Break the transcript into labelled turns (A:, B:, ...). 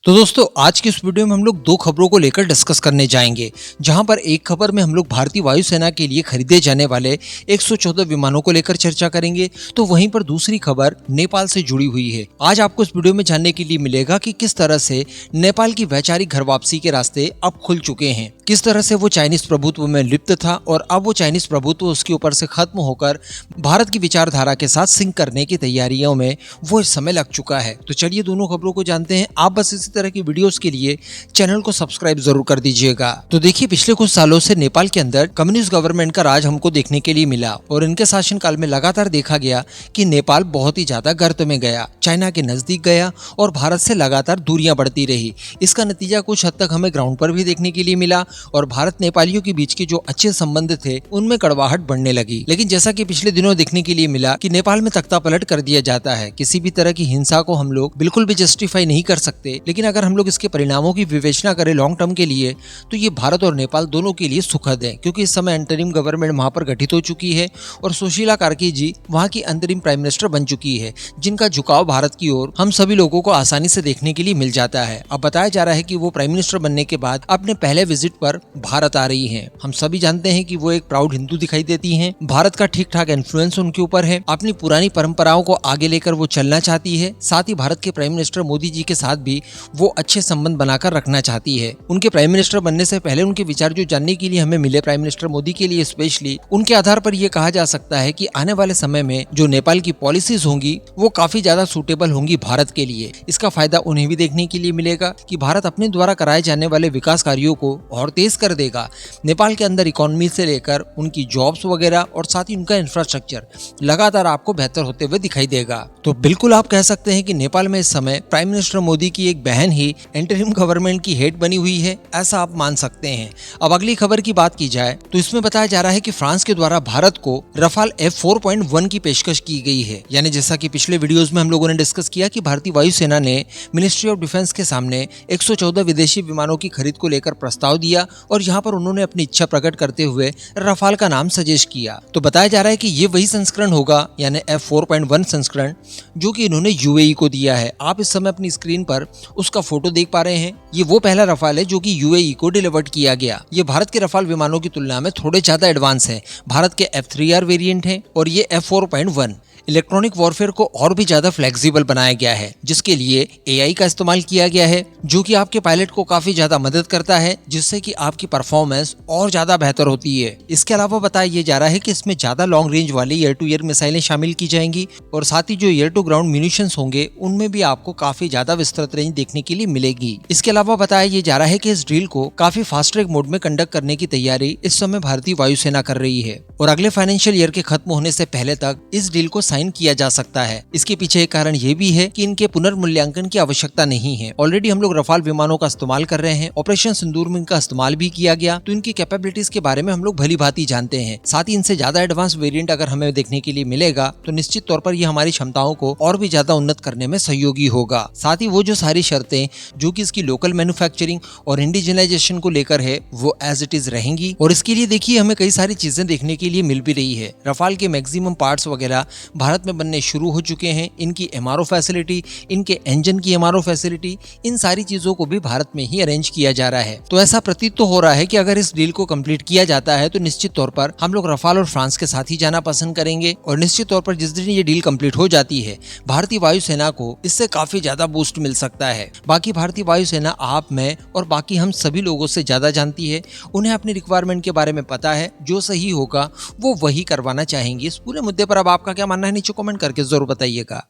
A: तो दोस्तों आज की इस वीडियो में हम लोग दो खबरों को लेकर डिस्कस करने जाएंगे, जहां पर एक खबर में हम लोग भारतीय वायुसेना के लिए खरीदे जाने वाले 114 विमानों को लेकर चर्चा करेंगे, तो वहीं पर दूसरी खबर नेपाल से जुड़ी हुई है। आज आपको इस वीडियो में जानने के लिए मिलेगा कि किस तरह से नेपाल की वैचारिक घर वापसी के रास्ते अब खुल चुके हैं, किस तरह से वो चाइनीज प्रभुत्व में लिप्त था और अब वो चाइनीज प्रभुत्व उसके ऊपर से खत्म होकर भारत की विचारधारा के साथ सिंक करने की तैयारियों में वो इस समय लग चुका है। तो चलिए दोनों खबरों को जानते हैं। आप बस इसी तरह की वीडियोस के लिए चैनल को सब्सक्राइब जरूर कर दीजिएगा। तो देखिए, पिछले कुछ सालों से नेपाल के अंदर कम्युनिस्ट गवर्नमेंट का राज हमको देखने के लिए मिला और इनके शासनकाल में लगातार देखा गया कि नेपाल बहुत ही ज्यादा गर्त में गया, चाइना के नजदीक गया और भारत से लगातार दूरियां बढ़ती रही। इसका नतीजा कुछ हद तक हमें ग्राउंड पर भी देखने के लिए मिला और भारत नेपालियों के बीच के जो अच्छे संबंध थे उनमें कड़वाहट बढ़ने लगी। लेकिन जैसा कि पिछले दिनों देखने के लिए मिला कि नेपाल में तख्ता पलट कर दिया जाता है। किसी भी तरह की हिंसा को हम लोग बिल्कुल भी जस्टिफाई नहीं कर सकते, लेकिन अगर हम लोग इसके परिणामों की विवेचना करें लॉन्ग टर्म के लिए तो ये भारत और नेपाल दोनों के लिए सुखद है, क्योंकि इस समय अंतरिम गवर्नमेंट वहां पर गठित हो चुकी है और सुशीला कार्की जी वहां की अंतरिम प्राइम मिनिस्टर बन चुकी है, जिनका झुकाव भारत की ओर हम सभी लोगों को आसानी से देखने के लिए मिल जाता है। अब बताया जा रहा है कि वो प्राइम मिनिस्टर बनने के बाद अपने पहले विजिट पर भारत आ रही हैं। हम सभी जानते हैं कि वो एक प्राउड हिंदू दिखाई देती हैं। भारत का ठीक ठाक इन्फ्लुएंस उनके ऊपर है। अपनी पुरानी परंपराओं को आगे लेकर वो चलना चाहती है। साथ ही भारत के प्राइम मिनिस्टर मोदी जी के साथ भी वो अच्छे संबंध बनाकर रखना चाहती है। उनके प्राइम मिनिस्टर बनने से पहले उनके विचार जो जानने के लिए हमें मिले प्राइम मिनिस्टर मोदी के लिए स्पेशली, उनके आधार पर यह कहा जा सकता है कि आने वाले समय में जो नेपाल की पॉलिसीज होंगी वो काफी ज्यादा सूटेबल होंगी भारत के लिए। इसका फायदा उन्हें भी देखने के लिए मिलेगा कि भारत अपने द्वारा कराए जाने वाले विकास कार्यों को और तेज कर देगा। नेपाल के अंदर इकोनॉमी से लेकर उनकी जॉब्स वगैरह और साथ ही उनका इंफ्रास्ट्रक्चर लगातार आपको बेहतर होते हुए दिखाई देगा। तो बिल्कुल आप कह सकते हैं कि नेपाल में इस समय प्राइम मिनिस्टर मोदी की एक बहन ही इंटरिम गवर्नमेंट की हेड बनी हुई है, ऐसा आप मान सकते हैं। अब अगली खबर की बात की जाए तो इसमें बताया जा रहा है कि फ्रांस के द्वारा भारत को रफाल F4.1 की पेशकश की गई है। यानी जैसा कि पिछले वीडियोस में हम लोगों ने डिस्कस किया कि भारतीय वायुसेना ने मिनिस्ट्री ऑफ डिफेंस के सामने 114 विदेशी विमानों की खरीद को लेकर प्रस्ताव दिया और यहाँ पर उन्होंने अपनी इच्छा प्रकट करते हुए रफाल का नाम सजेस्ट किया। तो बताया जा रहा है कि ये वही संस्करण होगा, यानी F4.1 संस्करण, जो कि इन्होंने यूएई को दिया है। आप इस समय अपनी स्क्रीन पर उसका फोटो देख पा रहे हैं। ये वो पहला रफाल है जो कि यूएई को डिलीवर्ड किया गया। ये भारत के रफाल विमानों की तुलना में थोड़े ज्यादा एडवांस है। भारत के F3R वेरिएंट है और ये F4.1 इलेक्ट्रॉनिक वॉरफेयर को और भी ज्यादा फ्लेक्सिबल बनाया गया है, जिसके लिए एआई का इस्तेमाल किया गया है, जो कि आपके पायलट को काफी ज्यादा मदद करता है, जिससे कि आपकी परफॉर्मेंस और ज्यादा बेहतर होती है। इसके अलावा बताया जा रहा है कि इसमें ज्यादा लॉन्ग रेंज वाली एयर टू एयर मिसाइलें शामिल की जाएंगी और साथ ही जो एयर टू ग्राउंड म्यूनिशंस होंगे उनमें भी आपको काफी ज्यादा विस्तृत रेंज देखने के लिए मिलेगी। इसके अलावा बताया जा रहा है कि इस ड्रिल को काफी फास्ट ट्रैक मोड में कंडक्ट करने की तैयारी इस समय भारतीय वायुसेना कर रही है और अगले फाइनेंशियल ईयर के खत्म होने से पहले तक इस डील को साइन किया जा सकता है। इसके पीछे एक कारण ये भी है कि इनके पुनर्मूल्यांकन की आवश्यकता नहीं है। ऑलरेडी हम लोग रफाल विमानों का इस्तेमाल कर रहे हैं, ऑपरेशन सिंदूर में इनका इस्तेमाल भी किया गया, तो इनकी कैपेबिलिटीज के बारे में हम लोग भली भांति जानते हैं। साथ ही इनसे ज्यादा एडवांस वेरिएंट अगर हमें देखने के लिए मिलेगा तो निश्चित तौर पर यह हमारी क्षमताओं को और भी ज्यादा उन्नत करने में सहयोगी होगा। साथ ही वो जो सारी शर्तें जो कि इसकी लोकल मैन्युफैक्चरिंग और इंडिजिनाइजेशन को लेकर है वो एज इट इज रहेंगी और इसके लिए देखिए हमें कई सारी चीजें देखने के लिए मिल भी रही है। रफाल के मैक्सिमम पार्ट्स वगैरह भारत में बनने शुरू हो चुके हैं। इनकी एमआरओ फैसिलिटी, इनके इंजन की एमआरओ फैसिलिटी, इन सारी चीजों को भी भारत में ही अरेंज किया जा रहा है। तो ऐसा प्रतीत तो हो रहा है कि अगर इस डील को कंप्लीट किया जाता है तो निश्चित तौर पर हम लोग रफाल और फ्रांस के साथ ही जाना पसंद करेंगे और निश्चित तौर पर जिस दिन ये डील कंप्लीट हो जाती है भारतीय वायुसेना को इससे काफी ज्यादा बूस्ट मिल सकता है। बाकी भारतीय वायुसेना आप, मैं और बाकी हम सभी लोगों से ज्यादा जानती है। उन्हें अपनी रिक्वायरमेंट के बारे में पता है, जो सही होगा वो वही करवाना चाहेंगे। इस पूरे मुद्दे पर अब आपका क्या मानना है नीचे कमेंट करके जरूर बताइएगा।